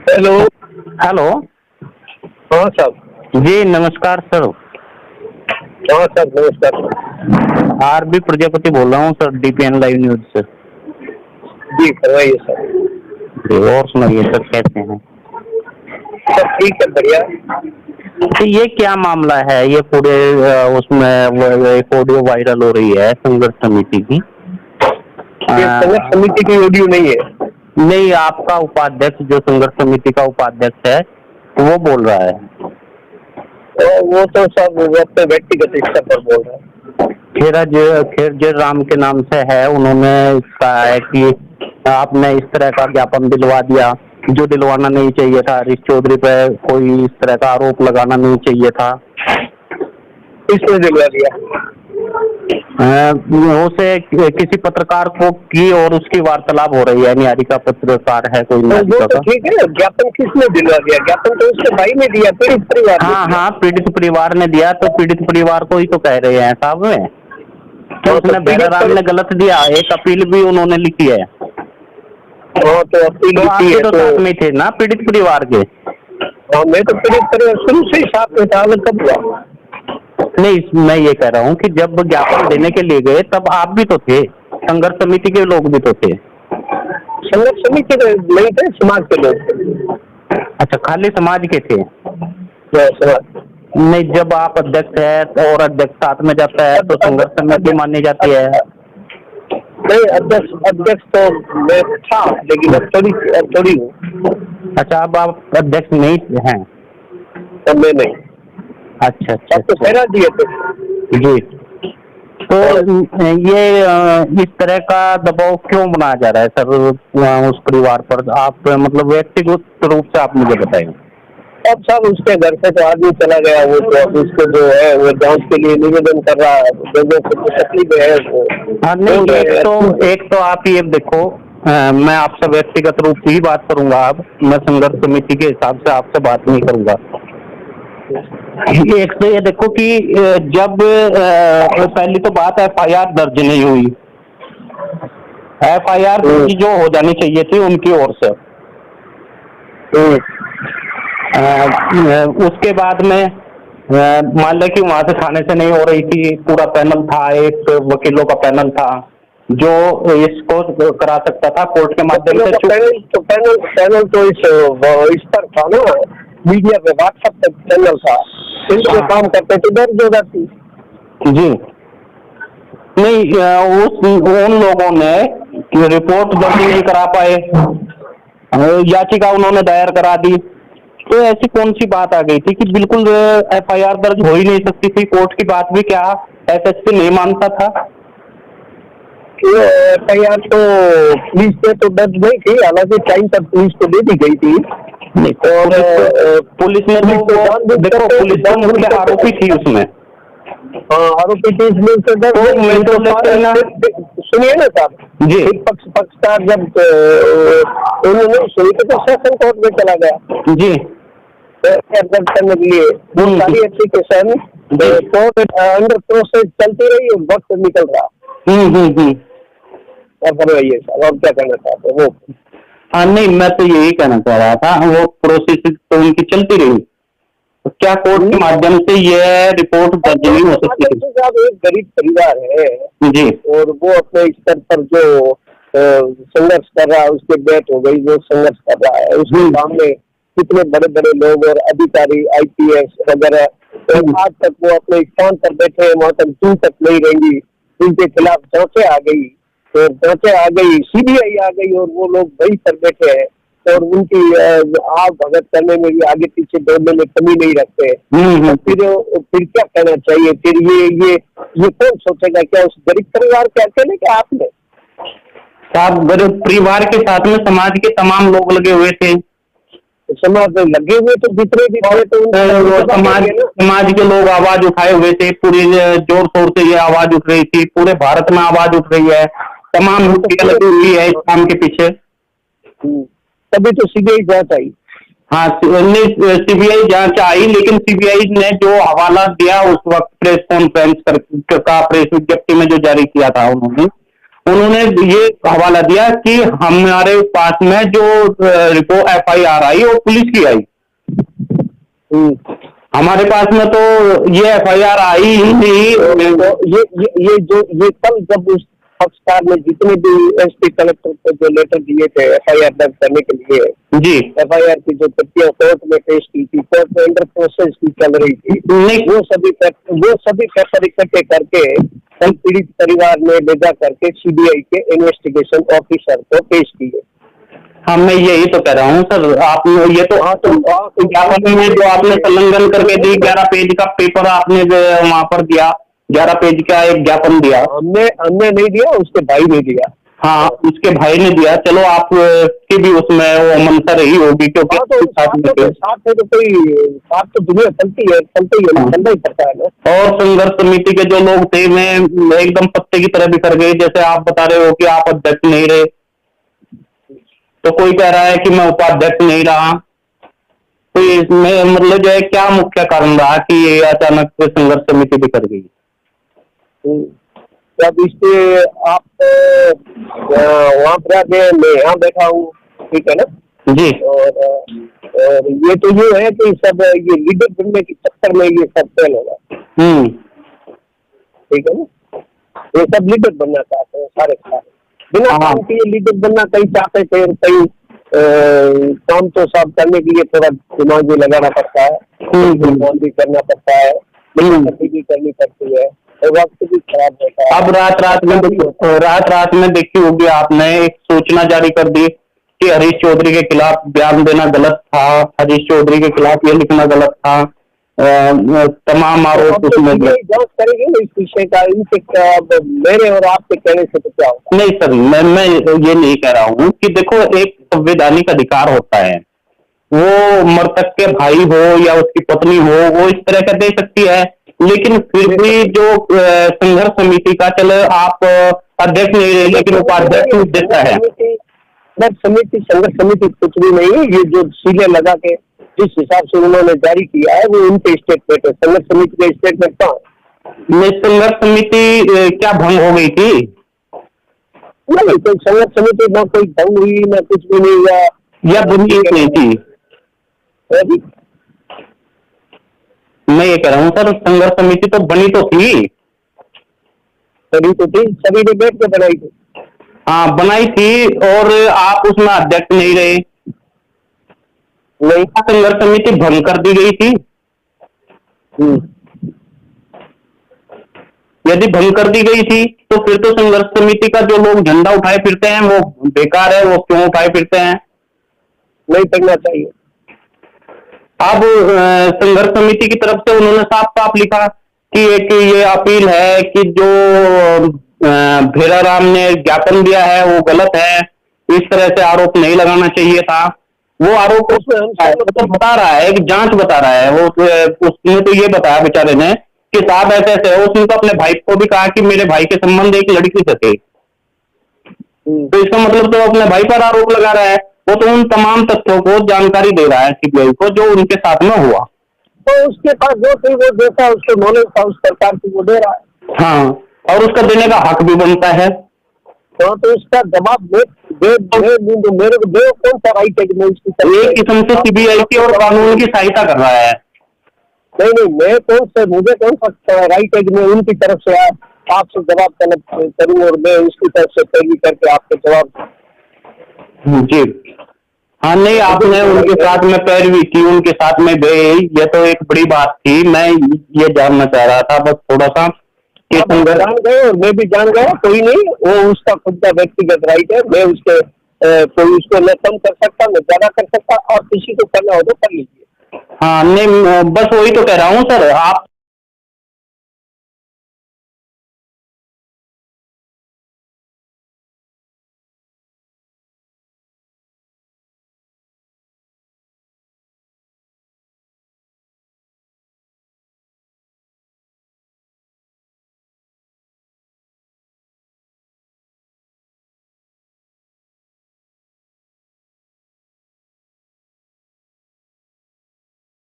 Hello. Hello. हाँ साहब। जी नमस्कार सर। हाँ सर नमस्कार। आरबी प्रजापति बोल रहा हूँ सर, डीपीएन लाइव न्यूज से। जी करवाइए सर। जी, और सुनाइए सर, कैसे हैं? सब ठीक है, बढ़िया। तो ये क्या मामला है? ये पूरे उसमें एक ऑडियो वायरल हो रही है संघर्ष समिति की। ये संघर्ष समिति की ऑडियो नहीं है। नहीं, आपका उपाध्यक्ष जो संघर्ष समिति का उपाध्यक्ष है वो बोल रहा है। वो तो सब वो अपने व्यक्तिगत स्तर पर बोल रहे हैं। खेरज राम के नाम से है, उन्होंने कहा है कि आपने इस तरह का ज्ञापन दिलवा दिया जो दिलवाना नहीं चाहिए था। हरीश चौधरी पे कोई इस तरह का आरोप लगाना नहीं चाहिए था। किसने दिलवा दिया? उसे किसी पत्रकार को की और उसकी वार्तालाप हो रही है। निहारिका पत्रकार है कोई तो निहारिका वो तो का। ठीक है, ज्ञापन किसने दिलवा दिया? ज्ञापन तो उसके भाई ने दिया, पीड़ित परिवार ने हाँ दिया। हाँ, पीड़ित परिवार ने दिया, तो पीड़ित परिवार को ही तो कह रहे हैं साहब में। तो उसने भैरा राम ने गलत दिया, एक अपील भी उन्होंने लिखी है। तो अपील तो आप लिखी भी है तो साथ में थे ना पीड़ित परिवार के? मैं तो पीड़ित परिवार शुरू से ही साथ में था, अलग कब हुआ? नहीं, मैं ये कह रहा हूँ कि जब ज्ञापन देने के लिए गए तब आप भी तो थे, संघर्ष समिति के लोग भी तो थे। संघर्ष समिति के नहीं थे, समाज के लोग थे। अच्छा, खाली समाज के थे? समाज नहीं, जब आप अध्यक्ष है और अध्यक्ष साथ में जाता है तो संघर्ष समिति मानी जाती है। नहीं, अध्यक्ष तो मैं था, लेकिन अब थोड़ी हूँ। अच्छा, अब आप अध्यक्ष नहीं हैं? अब मैं नहीं। अच्छा अच्छा तो अच्छा। दिए थे जी। तो ये इस तरह का दबाव क्यों बनाया जा रहा है सर उस परिवार पर? आप मतलब व्यक्तिगत रूप से आप मुझे बताएं। अब साहब उसके घर से तो आदमी चला गया, वो तो अब उसको जो है वो जांच के लिए निवेदन कर रहा है, लोगों को तकलीफ है वो। हाँ नहीं, एक तो आप ये देखो, मैं आपसे व्यक्तिगत रूप से ही बात करूंगा। अब मैं संघर्ष समिति के हिसाब से आपसे बात नहीं करूंगा। एक तो ये देखो कि जब पहली तो बात एफआईआर दर्ज नहीं हुई। एफआईआर जो हो जानी चाहिए थी उनकी ओर से। उसके बाद में मान लें कि वहां से थाने से नहीं हो रही थी, पूरा पैनल था, एक वकीलों का पैनल था जो इसको करा सकता था कोर्ट के माध्यम से। पैनल तो इस पर था ना, मीडिया पे, व्हाट्सएप पे चैनल था, इन पे काम करते तो दर्ज हो जाती। जी नहीं, उन लोगों ने रिपोर्ट दर्ज नहीं करा पाए, याचिका उन्होंने दायर करा दी। तो ऐसी कौन सी बात आ गई थी कि बिल्कुल एफआईआर दर्ज हो ही नहीं सकती थी? कोर्ट की बात भी क्या एसएसपी नहीं मानता था? एफआईआर तो पुलिस पे तो दर्ज नहीं थी, हालांकि टाइम तक पुलिस को दे दी गई थी। और पुलिस ने तो देखो, पुलिस तो मुख्य आरोपी थी उसमें। आरोपी थी इसमें से सुनिए ना साहब जी। पक्षकार जब उन्होंने सुनी तो सेशन कोर्ट में चला गया जी दर्ज करने के लिए। वो सारी एप्लीकेशन कोर्ट अंडर प्रोसेस चलती रही और वक्त निकल रहा। करवाइए साहब, और क्या कहना चाहते हैं वो? नहीं, मैं तो यही कहना चाह रहा था, वो प्रोसेस तो उनकी चलती रही, तो क्या कोर्ट के माध्यम से ये रिपोर्ट दर्ज नहीं हो सकती? साहब एक गरीब परिवार है जी, और वो अपने स्तर पर जो संघर्ष कर रहा है, उसकी डेथ हो गई, वो संघर्ष कर रहा है, उसके सामने कितने बड़े बड़े लोग और अधिकारी आईपीएस वगैरह, आज तक वो अपने स्थान पर बैठे हैं, वहां तक दूर तक नहीं रहेंगी। उनके खिलाफ जांचें आ गई, तो जांचें आ गई, सीबीआई आ गई, और वो लोग वहीं पर बैठे हैं और उनकी आग भगत करने में भी आगे पीछे दौड़ने में कमी नहीं रखते। फिर क्या कहना चाहिए? फिर ये कौन सोचेगा? क्या उस गरीब परिवार के अकेले के हाथ में? साहब, गरीब परिवार के साथ में समाज के तमाम लोग लगे हुए थे। समाज में लगे हुए तो जितने भी थे तो समाज के लोग आवाज उठाए हुए थे, पूरे जोर शोर से ये आवाज उठ रही थी, पूरे भारत में आवाज उठ रही है, तमाम मुश्किल लगी हुई है इस काम के पीछे। तभी तो सीबीआई जांच आई। हाँ, सीबीआई जांच आई, लेकिन सीबीआई ने जो हवाला दिया उस वक्त प्रेस कॉन्फ्रेंस का, प्रेस विज्ञप्ति में जो जारी किया था उन्होंने, उन्होंने ये हवाला दिया कि हमारे पास में जो रिपोर्ट FIR आई वो पुलिस की आई। हमारे पास में तो ये FIR आई ही नहीं। तो ये कल जब उस पक्षकार ने जितने भी SP कलेक्टर को जो लेटर दिए थे FIR दर्ज करने के लिए, जी, FIR की जो प्रतियां कोर्ट में पेश की थी, कोर्ट में अंडर प्रोसेस की चल रही थी, नहीं, वो सभी पेपर इकट्ठे करके कल पीड़ित परिवार ने ले जा करके CBI के इन्वेस्टिगेशन ऑफिसर को पेश किए। हाँ, मैं यही तो कह रहा हूँ सर, आप ये तो ज्ञापन में जो आपने संलग्न करके दी 11 पेज का पेपर आपने वहां पर दिया, 11 पेज का एक ज्ञापन दिया। हमने नहीं दिया, उसके भाई ने दिया। हाँ, उसके भाई ने दिया। चलो, आप की भी उसमें वो मंशा रही होगी, क्योंकि साथ में तो कोई साथ तो दुनिया चलती है, चलता ही पड़ता है ना। और संघर्ष समिति के जो लोग थे, मैं एकदम पत्ते की तरह बिखर गए। जैसे आप बता रहे हो कि आप अध्यक्ष नहीं रहे, तो कोई कह रहा है कि मैं उपाध्यक्ष नहीं रहा। तो इसमें मतलब जो है, क्या मुख्य कारण रहा कि ये अचानक से संघर्ष समिति बिखर गई? जब इसके आप वहाँ पर आके मैं यहाँ बैठा हूँ, ठीक है ना जी। और ये तो ये है कि सब ये लीडर बनने के चक्कर में ये सब फेल होगा, ठीक है ना। ये सब लीडर बनना चाहते हैं सारे बिना काम के लीडर बनना कहीं चाहते थे, कहीं काम तो सब करने के लिए थोड़ा दिमाग भी लगाना पड़ता है, काम भी करना पड़ता है, मेहनत भी करनी पड़ती है, और वक्त भी खराब होता है। अब रात में देखी होगी आपने, एक सूचना जारी कर दी कि हरीश चौधरी के खिलाफ बयान देना गलत था, हरीश चौधरी के खिलाफ ये लिखना गलत था, तमाम आरोप उसमें जांच करेंगे ना इस विषय का। इनसे मेरे और आपके कहने से तो क्या होगा? नहीं सर, मैं ये नहीं कह रहा हूँ कि देखो, एक संवैधानिक अधिकार होता है, वो मृतक के भाई हो या उसकी पत्नी हो, वो इस तरह का दे सकती है। लेकिन फिर भी जो संघर्ष समिति का, चलो आप अध्यक्ष नहीं रहे लेकिन उपाध्यक्ष देता है। संघर्ष समिति कुछ भी नहीं, ये जो सीले लगा के जिस हिसाब से उन्होंने जारी किया है वो उनके स्टेटमेंट है। संघर्ष समिति का स्टेटमेंट कहाँ है? संघर्ष समिति क्या भंग हो गई थी? नहीं, तो संघर्ष समिति ना कोई भंग हुई, ना कुछ भी नहीं हुआ, या बुनी नहीं थी। मैं ये कह रहा हूँ सर, संघर्ष समिति तो बनी तो थी, सभी ने बैठ के बनाई थी। हाँ, बनाई थी, और आप उसमें अध्यक्ष नहीं रहे। नहीं, संघर्ष समिति भंग कर दी गई थी। यदि भंग कर दी गई थी तो फिर तो संघर्ष समिति का जो लोग झंडा उठाए फिरते हैं वो बेकार है, वो क्यों उठाए फिरते हैं? नहीं करना चाहिए। अब संघर्ष समिति की तरफ से उन्होंने साफ साफ लिखा कि एक ये अपील है कि जो भेराराम ने ज्ञापन दिया है वो गलत है, इस तरह से आरोप नहीं लगाना चाहिए था। वो आरोप तो बता रहा है कि जांच बता रहा है, वो उसने तो ये बताया बेचारे ने कि साहब ऐसे ऐसे है। उसने तो अपने भाई को भी कहा कि मेरे भाई के संबंध एक लड़की से थे। तो इसका मतलब तो अपने भाई पर आरोप लगा रहा है। वो तो उन तमाम तथ्यों को जानकारी दे रहा है CBI को जो उनके साथ में हुआ। तो उसके पास जो थी वो जैसा उसको नॉलेज था उस प्रकार की वो दे रहा है। हाँ, और उसका देने का हक भी बनता है। तो उसका जवाब मेरे को दे, कौन सा राइट है कि मैं उसकी एक किस्म से CBI की और कानून की सहायता कर रहा है। नहीं, मैं मुझे कौन सा राइट है कि मैं उनकी तरफ से आपसे जवाब तलब करूँ और मैं उसकी तरफ से पैरवी करके आपको जवाब। जी हाँ, नहीं, आपने उनके साथ में पैरवी की, उनके साथ में गए, ये तो एक बड़ी बात थी। मैं ये जानना चाह रहा था बस थोड़ा सा कि जान गए और मैं भी जान गया, कोई नहीं, वो उसका खुद का व्यक्तिगत राइट है। मैं उसके कोई उसको न कम कर सकता न ज्यादा कर सकता, और किसी को करना हो तो कर लीजिए। हाँ, नहीं, बस वही तो कह रहा हूँ सर। आप